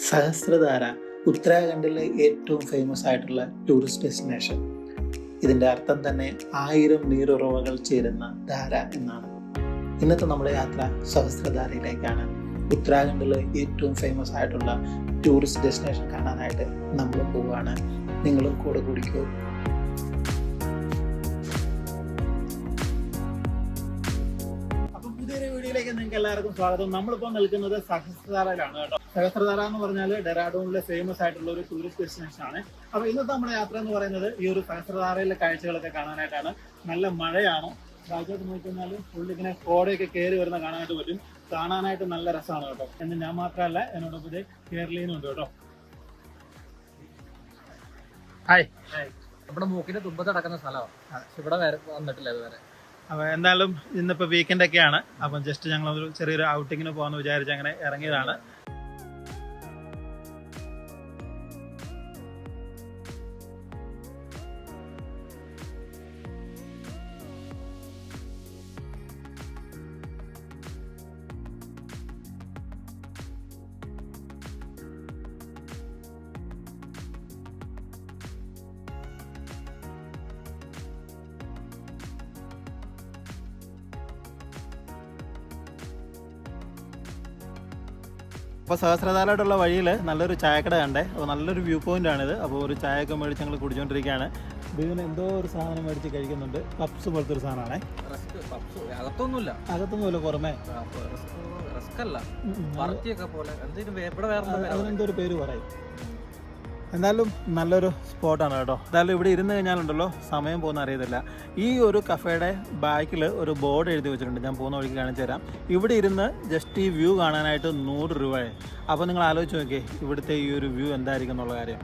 സഹസ്രധാര ഉത്തരാഖണ്ഡിലെ ഏറ്റവും ഫേമസ് ആയിട്ടുള്ള ടൂറിസ്റ്റ് ഡെസ്റ്റിനേഷൻ. ഇതിൻ്റെ അർത്ഥം തന്നെ 1000 നീരുറവകൾ ചേരുന്ന ധാര എന്നാണ്. ഇന്നത്തെ നമ്മുടെ യാത്ര സഹസ്രധാരയിലേക്കാണ്. ഉത്തരാഖണ്ഡിലെ ഏറ്റവും ഫേമസ് ആയിട്ടുള്ള ടൂറിസ്റ്റ് ഡെസ്റ്റിനേഷൻ കാണാനായിട്ട് നമ്മൾ പോവുകയാണ്. നിങ്ങളും കൂടെ കൂടിക്കോ. നിങ്ങൾക്ക് എല്ലാവർക്കും സ്വാഗതം. നമ്മളിപ്പോൾ നിൽക്കുന്നത് സഹസ്രധാരയിലാണ് കേട്ടോ. സഹസ്രധാര എന്ന് പറഞ്ഞാൽ ഡെറാഡൂണിലെ ഫേമസ് ആയിട്ടുള്ള ഒരു ടൂറിസ്റ്റ് ഡെസ്റ്റിനേഷൻ ആണ്. അപ്പോൾ ഇന്നത്തെ നമ്മുടെ യാത്ര എന്ന് പറയുന്നത് ഈ ഒരു സഹസ്രധാരയിലെ കാഴ്ചകളൊക്കെ കാണാനായിട്ടാണ്. നല്ല മഴയാണ്. രാജ്യത്ത് നോക്കിക്കഴിഞ്ഞാൽ ഫുള്ളിങ്ങനെ കോടയൊക്കെ കയറി വരുന്ന കാണാനായിട്ട് പറ്റും. കാണാനായിട്ട് നല്ല രസമാണ് കേട്ടോ. എന്ന് ഞാൻ മാത്രമല്ല, എന്നോടൊപ്പം കേരളീനും ഉണ്ട് കേട്ടോ. ഹായ്, നമ്മുടെ മൂക്കിന്റെ തുമ്പത്ത് നടക്കുന്ന സ്ഥലമാണ്. ഇവിടെ വന്നിട്ടില്ല ഇതുവരെ. അപ്പോൾ എന്തായാലും ഇന്നിപ്പോൾ വീക്കെൻഡ് ഒക്കെയാണ്. അപ്പം ജസ്റ്റ് ഞങ്ങളൊരു ചെറിയൊരു ഔട്ടിങ്ങിന് പോകാമെന്ന് വിചാരിച്ച് അങ്ങനെ ഇറങ്ങിയതാണ്. അപ്പോൾ സഹസ്രധാരമായിട്ടുള്ള വഴിയിൽ നല്ലൊരു ചായക്കട കണ്ടേ. അപ്പോൾ നല്ലൊരു വ്യൂ പോയിന്റ് ആണിത്. അപ്പോൾ ഒരു ചായയൊക്കെ മേടിച്ച് ഞങ്ങൾ കുടിച്ചുകൊണ്ടിരിക്കുകയാണ്. ഇതിന് എന്തോ ഒരു സാധനം മേടിച്ച് കഴിക്കുന്നുണ്ട്. പപ്സ് പോലത്തെ ഒരു സാധനമാണേ. അകത്തൊന്നുമില്ല, പുറമേ അതിനെന്തോ ഒരു പേര് പറയും. എന്തായാലും നല്ലൊരു സ്പോട്ടാണ് കേട്ടോ. എന്തായാലും ഇവിടെ ഇരുന്ന് കഴിഞ്ഞാലുണ്ടല്ലോ സമയം പോകുന്ന അറിയത്തില്ല. ഈ ഒരു കഫേയുടെ ബാക്കിൽ ഒരു ബോർഡ് എഴുതി വെച്ചിട്ടുണ്ട്. ഞാൻ പോകുന്ന വഴിക്ക് കാണിച്ചു തരാം. ഇവിടെ ഇരുന്ന് ജസ്റ്റ് ഈ വ്യൂ കാണാനായിട്ട് 100 രൂപയെ. അപ്പോൾ നിങ്ങൾ ആലോചിച്ച് നോക്കിയേ ഇവിടുത്തെ ഈ ഒരു വ്യൂ എന്തായിരിക്കും എന്നുള്ള കാര്യം.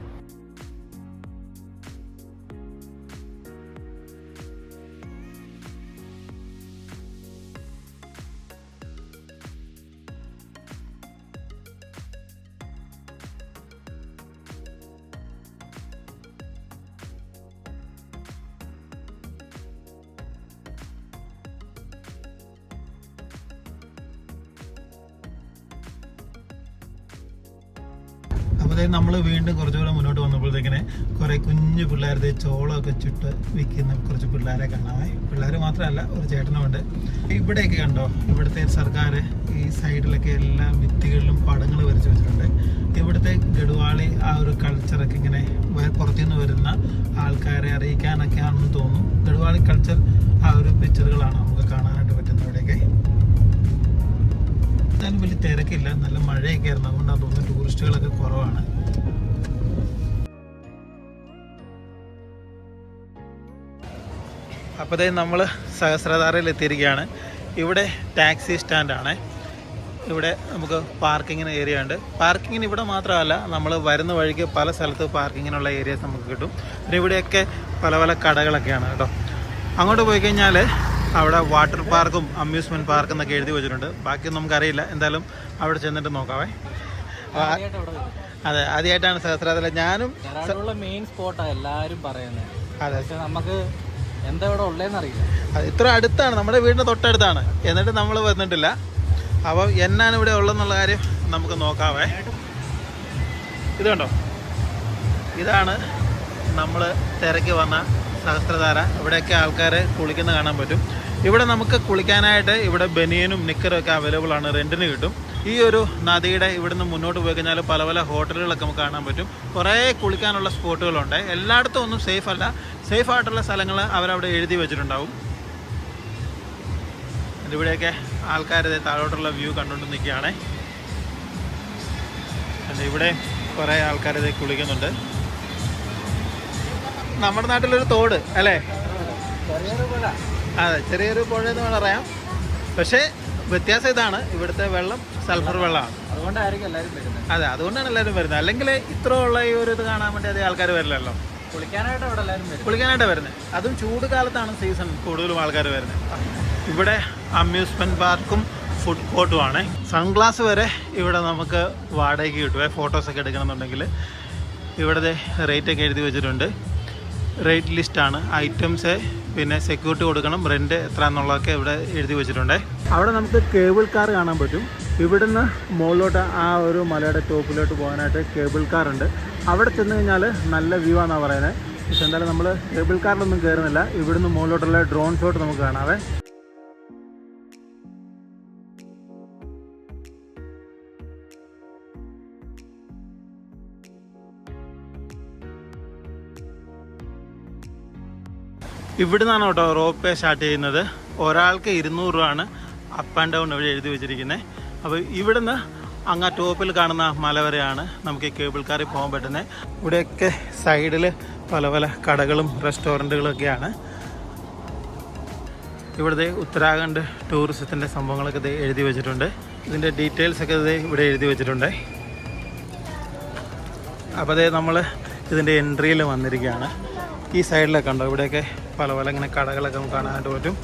അപ്പോൾ നമ്മൾ വീണ്ടും കുറച്ചുകൂടെ മുന്നോട്ട് വന്നപ്പോഴത്തേക്കിനെ കുറേ കുഞ്ഞു പിള്ളേരുടെ ചോളമൊക്കെ ചുട്ട് വിൽക്കുന്ന കുറച്ച് പിള്ളേരെ കാണാമേ. പിള്ളേർ മാത്രമല്ല, ഒരു ചേട്ടനുമുണ്ട്. ഇവിടെയൊക്കെ കണ്ടോ, ഇവിടുത്തെ സർക്കാർ ഈ സൈഡിലൊക്കെ എല്ലാ ഭിത്തികളിലും പടങ്ങൾ വരച്ച് വെച്ചിട്ടുണ്ട്. ഇവിടുത്തെ ഗഡ്വാളി ആ ഒരു കൾച്ചറൊക്കെ ഇങ്ങനെ പുറത്തുനിന്ന് വരുന്ന ആൾക്കാരെ അറിയിക്കാനൊക്കെ ആണെന്ന് തോന്നുന്നു. ഗഡ്വാളി കൾച്ചർ ആ ഒരു പിക്ചറുകളാണ് നമുക്ക് കാണാനായിട്ട് പറ്റുന്നത് ഇവിടെയൊക്കെ. എന്തായാലും വലിയ തിരക്കില്ല, നല്ല മഴയൊക്കെ ആയിരുന്നു. അതുകൊണ്ടാണ് തോന്നുന്നു ടൂറിസ്റ്റുകളൊക്കെ കുറവാണ്. അപ്പോഴത്തേ നമ്മൾ സഹസ്രധാരയിൽ എത്തിയിരിക്കുകയാണ്. ഇവിടെ ടാക്സി സ്റ്റാൻഡാണ്. ഇവിടെ നമുക്ക് പാർക്കിങ്ങിന് ഏരിയ ഉണ്ട്. പാർക്കിങ്ങിന് ഇവിടെ മാത്രമല്ല, നമ്മൾ വരുന്ന വഴിക്ക് പല സ്ഥലത്ത് പാർക്കിങ്ങിനുള്ള ഏരിയാസ് നമുക്ക് കിട്ടും. പിന്നെ ഇവിടെയൊക്കെ പല പല കടകളൊക്കെയാണ് കേട്ടോ. അങ്ങോട്ട് പോയി കഴിഞ്ഞാൽ അവിടെ വാട്ടർ പാർക്കും അമ്യൂസ്മെൻറ്റ് പാർക്കും എന്നൊക്കെ എഴുതി വെച്ചിട്ടുണ്ട്. ബാക്കിയൊന്നും നമുക്കറിയില്ല. എന്തായാലും അവിടെ ചെന്നിട്ട് നോക്കാവേ. അതെ, ആദ്യമായിട്ടാണ് സഹസ്രധാര. ഞാനും മെയിൻ സ്പോട്ടാണ് എല്ലാവരും പറയുന്നത്. അതെ, നമുക്ക് എന്താ ഇവിടെ ഉള്ളതെന്ന് അറിയില്ല. അത് ഇത്ര അടുത്താണ്, നമ്മുടെ വീടിൻ്റെ തൊട്ടടുത്താണ്. എന്നിട്ട് നമ്മൾ വന്നിട്ടില്ല. അപ്പോൾ എന്നാണ് ഇവിടെ ഉള്ളതെന്നുള്ള കാര്യം നമുക്ക് നോക്കാവേ. ഇത് കണ്ടോ, ഇതാണ് നമ്മൾ തിരക്കി വന്ന സഹസ്രധാര. ഇവിടെയൊക്കെ ആൾക്കാർ കുളിക്കുന്ന കാണാൻ പറ്റും. ഇവിടെ നമുക്ക് കുളിക്കാനായിട്ട് ഇവിടെ ബനിയനും നിക്കറും ഒക്കെ അവൈലബിൾ ആണ്, റെൻറ്റിന് കിട്ടും. ഈ ഒരു നദിയുടെ ഇവിടുന്ന് മുന്നോട്ട് പോയി കഴിഞ്ഞാൽ പല പല ഹോട്ടലുകളൊക്കെ നമുക്ക് കാണാൻ പറ്റും. കുറേ കുളിക്കാനുള്ള സ്പോട്ടുകളുണ്ട്. എല്ലായിടത്തും ഒന്നും സേഫ് അല്ല. സേഫായിട്ടുള്ള സ്ഥലങ്ങൾ അവരവിടെ എഴുതി വെച്ചിട്ടുണ്ടാവും. ഇവിടെയൊക്കെ ആൾക്കാർ താഴോട്ടുള്ള വ്യൂ കണ്ടുകൊണ്ട് നിൽക്കുകയാണ്. ഇവിടെ കുറേ ആൾക്കാർ കുളിക്കുന്നുണ്ട്. നമ്മുടെ നാട്ടിലൊരു തോട് അല്ലേ? അതെ, ചെറിയൊരു പുഴ എന്ന് പറയാം. പക്ഷേ വ്യത്യാസം ഇതാണ്, ഇവിടുത്തെ വെള്ളം സൾഫർ വെള്ളമാണ്. അതുകൊണ്ടായിരിക്കും എല്ലാവരും വരുന്നത്. അതെ, അതുകൊണ്ടാണ് എല്ലാവരും വരുന്നത്. അല്ലെങ്കിൽ ഇത്ര ഉള്ള ഈ ഒരു ഇത് കാണാൻ വേണ്ടി അധികം ആൾക്കാർ വരില്ലല്ലോ. കുളിക്കാനായിട്ട് വരുന്നത്. അതും ചൂട് കാലത്താണ് സീസൺ കൂടുതലും ആൾക്കാർ വരുന്നത്. ഇവിടെ അമ്യൂസ്മെൻറ്റ് പാർക്കും ഫുഡ് കോർട്ടുമാണ്. സൺഗ്ലാസ് വരെ ഇവിടെ നമുക്ക് വാടകയ്ക്ക് കിട്ടുമേ. ഫോട്ടോസൊക്കെ എടുക്കണമെന്നുണ്ടെങ്കിൽ ഇവിടുത്തെ റേറ്റൊക്കെ എഴുതി വെച്ചിട്ടുണ്ട്. റേറ്റ് ലിസ്റ്റാണ്. ഐറ്റംസ് പിന്നെ സെക്യൂരിറ്റി കൊടുക്കണം, റെൻറ്റ് എത്ര എന്നുള്ളതൊക്കെ ഇവിടെ എഴുതി വെച്ചിട്ടുണ്ട്. അവിടെ നമുക്ക് കേബിൾ കാർ കാണാൻ പറ്റും. ഇവിടുന്ന് മുകളിലോട്ട് ആ ഒരു മലയുടെ ടോപ്പിലോട്ട് പോകാനായിട്ട് കേബിൾ കാർ ഉണ്ട്. അവിടെ ചെന്ന് കഴിഞ്ഞാൽ നല്ല വ്യൂ ആണെന്നാണ് പറയുന്നത്. പക്ഷെ എന്തായാലും നമ്മൾ കേബിൾ കാറിലൊന്നും കയറുന്നില്ല. ഇവിടുന്ന് മുകളിലോട്ടുള്ള ഡ്രോൺ ഷോട്ട് നമുക്ക് കാണാവേ. ഇവിടുന്നാണ് കേട്ടോ റോപ്പ് വേ സ്റ്റാർട്ട് ചെയ്യുന്നത്. ഒരാൾക്ക് 200 രൂപയാണ് അപ്പ് ആൻഡ് ഡൗൺ ഇവിടെ എഴുതി വെച്ചിരിക്കുന്നത്. അപ്പോൾ ഇവിടുന്ന് അങ്ങ് ടോപ്പിൽ കാണുന്ന മല വരെയാണ് നമുക്ക് ഈ കേബിൾ കാറിൽ പോകാൻ പറ്റുന്നത്. ഇവിടെയൊക്കെ സൈഡിൽ പല പല കടകളും റെസ്റ്റോറൻറ്റുകളൊക്കെയാണ്. ഇവിടുത്തെ ഉത്തരാഖണ്ഡ് ടൂറിസത്തിൻ്റെ സംഭവങ്ങളൊക്കെ ഇത് എഴുതി വെച്ചിട്ടുണ്ട്. ഇതിൻ്റെ ഡീറ്റെയിൽസൊക്കെ ഇത് ഇവിടെ എഴുതി വെച്ചിട്ടുണ്ട്. അപ്പോൾ അതേ നമ്മൾ ഇതിൻ്റെ എൻട്രിയിൽ വന്നിരിക്കുകയാണ്. ഈ സൈഡിലൊക്കെ ഉണ്ടോ, ഇവിടെയൊക്കെ പല പല ഇങ്ങനെ കടകളൊക്കെ നമുക്ക് കാണാനായിട്ട് പറ്റും.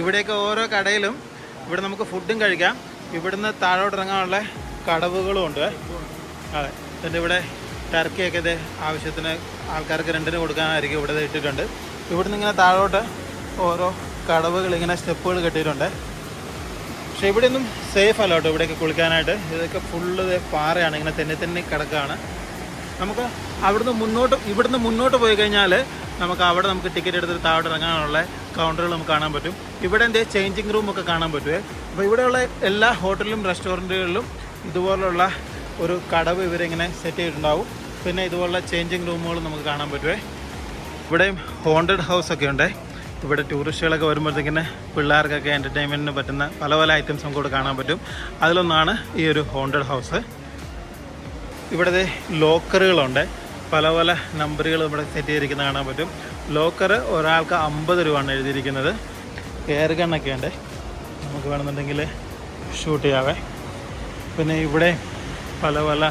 ഇവിടെയൊക്കെ ഓരോ കടയിലും ഇവിടെ നമുക്ക് ഫുഡും കഴിക്കാം. ഇവിടുന്ന് താഴോട്ട് ഇറങ്ങാനുള്ള കടവുകളും ഉണ്ട്. അതെ, എന്നിട്ട് ഇവിടെ ടർക്കിയൊക്കെ ഇത് ആവശ്യത്തിന് ആൾക്കാർക്ക് റെൻറ്റിന് കൊടുക്കാനായിരിക്കും ഇവിടെ ഇട്ടിട്ടുണ്ട്. ഇവിടുന്ന് ഇങ്ങനെ താഴോട്ട് ഓരോ കടവുകൾ ഇങ്ങനെ സ്റ്റെപ്പുകൾ കെട്ടിയിട്ടുണ്ട്. പക്ഷേ ഇവിടെയൊന്നും സേഫ് അല്ല കേട്ടോ ഇവിടെയൊക്കെ കുളിക്കാനായിട്ട്. ഇതൊക്കെ ഫുള്ള് പാറയാണ്, ഇങ്ങനെ തെന്നി കിടക്കുകയാണ്. നമുക്ക് ഇവിടുന്ന് മുന്നോട്ട് പോയി കഴിഞ്ഞാൽ നമുക്ക് അവിടെ നമുക്ക് ടിക്കറ്റ് എടുത്തിട്ട് താഴോട്ട് ഇറങ്ങാനുള്ള കൗണ്ടറുകൾ നമുക്ക് കാണാൻ പറ്റും. ഇവിടെ ചേഞ്ചിങ് റൂമൊക്കെ കാണാൻ പറ്റുമേ. അപ്പോൾ ഇവിടെയുള്ള എല്ലാ ഹോട്ടലിലും റെസ്റ്റോറൻറ്റുകളിലും ഇതുപോലുള്ള ഒരു കടവ് ഇവരിങ്ങനെ സെറ്റ് ചെയ്തിട്ടുണ്ടാവും. പിന്നെ ഇതുപോലുള്ള ചേഞ്ചിങ് റൂമുകൾ നമുക്ക് കാണാൻ പറ്റുമേ. ഇവിടെയും ഹോണ്ടഡ് ഹൗസൊക്കെ ഉണ്ട്. ഇവിടെ ടൂറിസ്റ്റുകളൊക്കെ വരുമ്പോഴത്തേക്കിന് പിള്ളേർക്കൊക്കെ എൻ്റർടൈൻമെൻറ്റിന് പറ്റുന്ന പല പല ഐറ്റംസ് നമുക്ക് ഇവിടെ കാണാൻ പറ്റും. അതിലൊന്നാണ് ഈ ഒരു ഹോണ്ടഡ് ഹൗസ്. ഇവിടുത്തെ ലോക്കറുകളുണ്ട്, പല പല നമ്പറുകൾ ഇവിടെ സെറ്റ് ചെയ്തിരിക്കുന്നത് കാണാൻ പറ്റും. ലോക്കർ ഒരാൾക്ക് 50 രൂപയാണ് എഴുതിയിരിക്കുന്നത്. എയർ ഗണ്ണൊക്കെ ഉണ്ട്, നമുക്ക് വേണമെന്നുണ്ടെങ്കിൽ ഷൂട്ട് ചെയ്യാവേ. പിന്നെ ഇവിടെ പല പല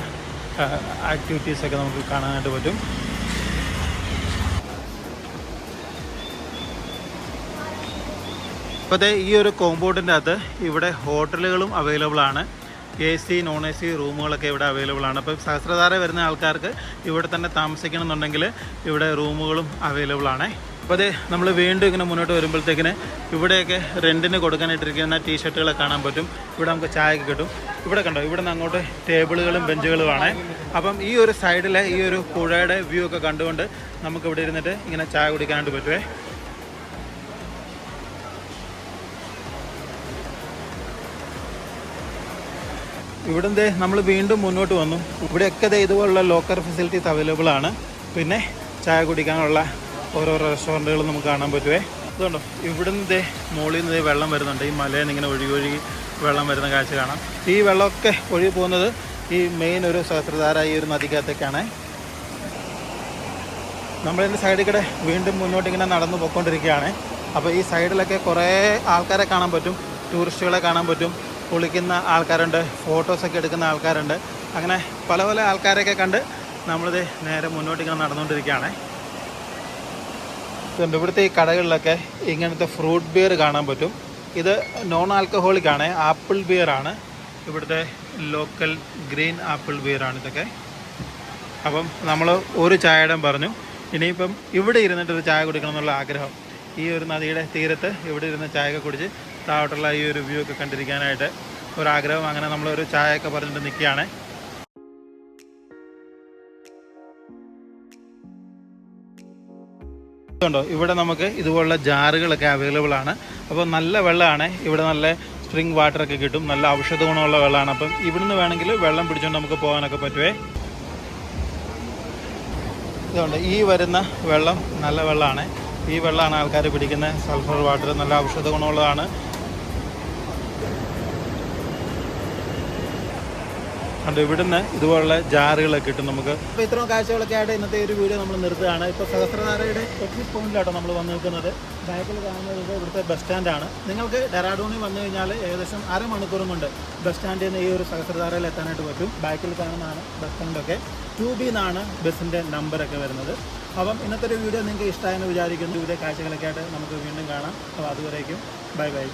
ആക്ടിവിറ്റീസൊക്കെ നമുക്ക് കാണാനായിട്ട് പറ്റും. അപ്പോൾ ഈ ഒരു കോമ്പൗണ്ടിൻ്റെ അകത്ത് ഇവിടെ ഹോട്ടലുകളും അവൈലബിൾ ആണ്. AC നോൺ AC റൂമുകളൊക്കെ ഇവിടെ അവൈലബിൾ ആണ്. അപ്പോൾ സഹസ്രധാര വരുന്ന ആൾക്കാർക്ക് ഇവിടെ തന്നെ താമസിക്കണമെന്നുണ്ടെങ്കിൽ ഇവിടെ റൂമുകളും അവൈലബിൾ ആണ്. അപ്പോൾ നമ്മൾ വീണ്ടും ഇങ്ങനെ മുന്നോട്ട് വരുമ്പോഴത്തേക്കിന് ഇവിടെയൊക്കെ റെൻറ്റിന് കൊടുക്കാനായിട്ടിരിക്കുന്ന ടീഷർട്ടുകളൊക്കെ കാണാൻ പറ്റും. ഇവിടെ നമുക്ക് ചായയൊക്കെ കിട്ടും. ഇവിടെ കണ്ടോ, ഇവിടെ നിന്ന് അങ്ങോട്ട് ടേബിളുകളും ബെഞ്ചുകളുമാണ്. അപ്പം ഈ ഒരു സൈഡിലെ ഈ ഒരു പുഴയുടെ വ്യൂ ഒക്കെ കണ്ടുകൊണ്ട് നമുക്ക് ഇവിടെ ഇരുന്നിട്ട് ഇങ്ങനെ ചായ കുടിക്കാനായിട്ട് പറ്റുമേ. ഇവിടുന്ന് നമ്മൾ വീണ്ടും മുന്നോട്ട് വന്നു. ഇവിടെയൊക്കെ ഇതുപോലുള്ള ലോക്കർ ഫെസിലിറ്റീസ് അവൈലബിൾ ആണ്. പിന്നെ ചായ കുടിക്കാനുള്ള ഓരോ റെസ്റ്റോറൻറ്റുകളും നമുക്ക് കാണാൻ പറ്റുമേ. ഇതുണ്ടോ, ഇവിടുന്ന് മുകളിൽ നിന്ന് വെള്ളം വരുന്നുണ്ട്. ഈ മലയിൽ നിന്ന് ഇങ്ങനെ ഒഴുകി വെള്ളം വരുന്ന കാഴ്ച കാണാം. ഈ വെള്ളമൊക്കെ ഒഴുകി പോകുന്നത് ഈ മെയിൻ ഒരു സഹസ്രധാര ഈ ഒരു നദിക്കകത്തേക്കാണ്. നമ്മളിതിൻ്റെ സൈഡിൽ കൂടെ വീണ്ടും മുന്നോട്ട് ഇങ്ങനെ നടന്നു പോയിക്കൊണ്ടിരിക്കുകയാണ്. അപ്പോൾ ഈ സൈഡിലൊക്കെ കുറേ ആൾക്കാരെ കാണാൻ പറ്റും, ടൂറിസ്റ്റുകളെ കാണാൻ പറ്റും, കുളിക്കുന്ന ആൾക്കാരുണ്ട്, ഫോട്ടോസൊക്കെ എടുക്കുന്ന ആൾക്കാരുണ്ട്. അങ്ങനെ പല പല ആൾക്കാരെയൊക്കെ കണ്ട് നമ്മളിത് നേരെ മുന്നോട്ട് ഇങ്ങനെ നടന്നുകൊണ്ടിരിക്കുകയാണ്. ഇവിടുത്തെ ഈ കടകളിലൊക്കെ ഇങ്ങനത്തെ ഫ്രൂട്ട് ബിയർ കാണാൻ പറ്റും. ഇത് നോൺ ആൽക്കഹോളിക് ആണ്, ആപ്പിൾ ബിയർ ആണ്. ഇവിടുത്തെ ലോക്കൽ ഗ്രീൻ ആപ്പിൾ ബിയർ ആണ് ഇതൊക്കെ. അപ്പം നമ്മൾ ഒരു ചായയുടെ പറഞ്ഞു. ഇനിയിപ്പം ഇവിടെ ഇരുന്നിട്ടൊരു ചായ കുടിക്കണം എന്നുള്ള ആഗ്രഹം, ഈ ഒരു നദിയുടെ തീരത്ത് ഇവിടെ ഇരുന്ന് ചായയൊക്കെ കുടിച്ച് താഴോട്ടുള്ള ഈ ഒരു വ്യൂ ഒക്കെ കണ്ടിരിക്കാനായിട്ട് ഒരാഗ്രഹം. അങ്ങനെ നമ്മളൊരു ചായയൊക്കെ പറഞ്ഞിട്ട് നിൽക്കുകയാണ്. ണ്ടോ ഇവിടെ നമുക്ക് ഇതുപോലുള്ള ജാറുകളൊക്കെ അവൈലബിൾ ആണ്. അപ്പോൾ നല്ല വെള്ളമാണ് ഇവിടെ, നല്ല സ്പ്രിംഗ് വാട്ടറൊക്കെ കിട്ടും, നല്ല ഔഷധ ഗുണമുള്ള വെള്ളമാണ്. അപ്പം ഇവിടുന്ന് വേണമെങ്കിൽ വെള്ളം പിടിച്ചുകൊണ്ട് നമുക്ക് പോകാനൊക്കെ പറ്റുമേ. ഇതുകൊണ്ട് ഈ വരുന്ന വെള്ളം നല്ല വെള്ളമാണ്. ഈ വെള്ളമാണ് ആൾക്കാർ പിടിക്കുന്ന സൾഫർ വാട്ടർ, നല്ല ഔഷധ ഗുണമുള്ളതാണ്. അതുകൊണ്ട് ഇവിടുന്ന് ഇതുപോലുള്ള ജാറുകളൊക്കെ കിട്ടും നമുക്ക്. അപ്പോൾ ഇത്രയും കാഴ്ചകളൊക്കെ ആയിട്ട് ഇന്നത്തെ ഒരു വീഡിയോ നമ്മൾ നിർത്തുകയാണ്. ഇപ്പോൾ സഹസ്രധാരയുടെ എക്സിറ്റ് പോയിന്റിലാട്ടോ നമ്മൾ വന്ന് നിൽക്കുന്നത്. ബാക്കിൽ കാണുന്നത് ഇവിടുത്തെ ബസ് സ്റ്റാൻഡാണ്. നിങ്ങൾക്ക് ഡെറാഡൂണിൽ വന്നു കഴിഞ്ഞാൽ ഏകദേശം അരമണിക്കൂറും കൊണ്ട് ബസ് സ്റ്റാൻഡിൽ നിന്ന് ഈ ഒരു സഹസ്രധാരയിൽ എത്താനായിട്ട് പറ്റും. ബാക്കിൽ കാണുന്നതാണ് ബസ് സ്റ്റാൻഡൊക്കെ. 2B എന്നാണ് ബസ്സിൻ്റെ നമ്പറൊക്കെ വരുന്നത്. അപ്പം ഇന്നത്തെ ഒരു വീഡിയോ നിങ്ങൾക്ക് ഇഷ്ടമായെന്ന് വിചാരിക്കുന്നു. ഇതേ കാഴ്ചകളൊക്കെ ആയിട്ട് നമുക്ക് വീണ്ടും കാണാം. അപ്പോൾ അതുവരേക്കും ബൈ ബൈ.